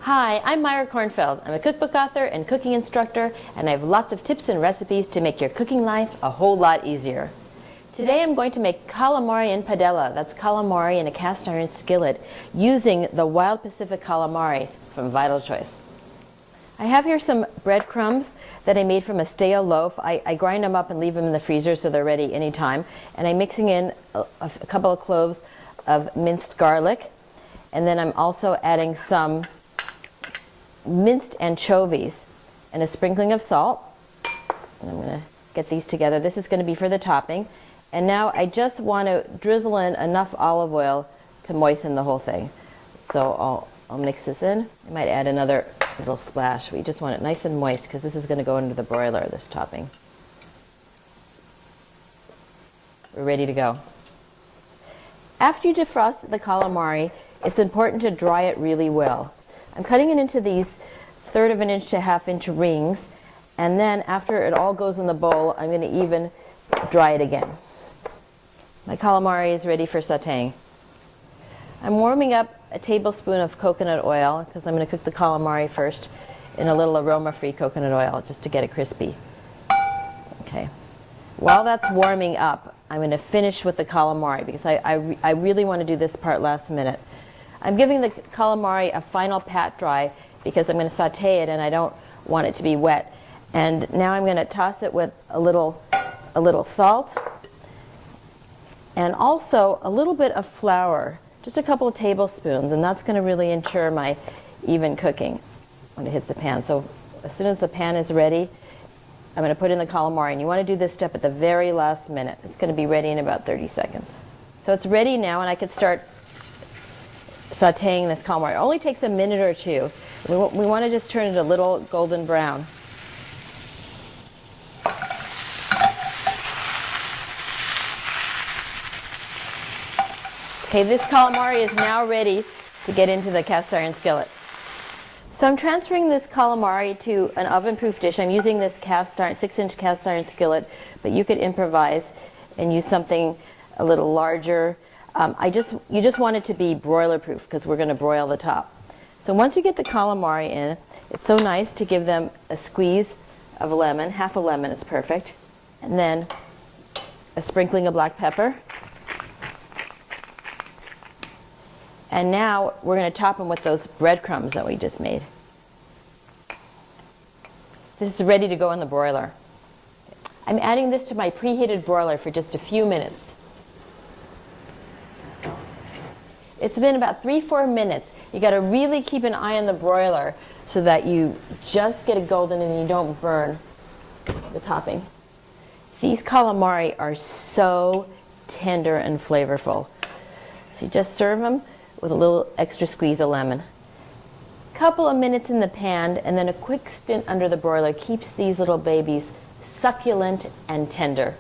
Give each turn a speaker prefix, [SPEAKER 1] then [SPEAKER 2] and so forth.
[SPEAKER 1] Hi, I'm Myra Kornfeld. I'm a cookbook author and cooking instructor, and I have lots of tips and recipes to make your cooking life a whole lot easier. Today I'm going to make calamari in padella. That's calamari in a cast iron skillet using the wild Pacific calamari from Vital Choice. I have here some breadcrumbs that I made from a stale loaf. I grind them up and leave them in the freezer so they're ready anytime. And I'm mixing in a couple of cloves of minced garlic. And then I'm also adding some minced anchovies and a sprinkling of salt. And I'm going to get these together. This is going to be for the topping. And now I just want to drizzle in enough olive oil to moisten the whole thing. So I'll mix this in. I might add another little splash. We just want it nice and moist because this is going to go into the broiler, this topping. We're ready to go. After you defrost the calamari, it's important to dry it really well. I'm cutting it into these 1/3 of an inch to 1/2 inch rings, and then after it all goes in the bowl, I'm going to even dry it again. My calamari is ready for sautéing. I'm warming up a tablespoon of coconut oil because I'm going to cook the calamari first in a little aroma-free coconut oil just to get it crispy. Okay. While that's warming up, I'm going to finish with the calamari because I really want to do this part last minute. I'm giving the calamari a final pat dry because I'm going to sauté it and I don't want it to be wet. And now I'm going to toss it with a little salt and also a little bit of flour, just a couple of tablespoons, and that's going to really ensure my even cooking when it hits the pan. So as soon as the pan is ready, I'm going to put in the calamari, and you want to do this step at the very last minute. It's going to be ready in about 30 seconds. So it's ready now, and I could start sautéing this calamari. It only takes a minute or two. We want to just turn it a little golden brown. Okay, this calamari is now ready to get into the cast iron skillet. So I'm transferring this calamari to an oven-proof dish. I'm using this 6-inch cast iron skillet, but you could improvise and use something a little larger. You just want it to be broiler-proof because we're going to broil the top. So once you get the calamari in, it's so nice to give them a squeeze of a lemon. 1/2 a lemon is perfect. And then a sprinkling of black pepper. And now we're going to top them with those breadcrumbs that we just made. This is ready to go in the broiler. I'm adding this to my preheated broiler for just a few minutes. It's been about 3-4 minutes. You got to really keep an eye on the broiler so that you just get it golden and you don't burn the topping. These calamari are so tender and flavorful. So you just serve them with a little extra squeeze of lemon. Couple of minutes in the pan and then a quick stint under the broiler keeps these little babies succulent and tender.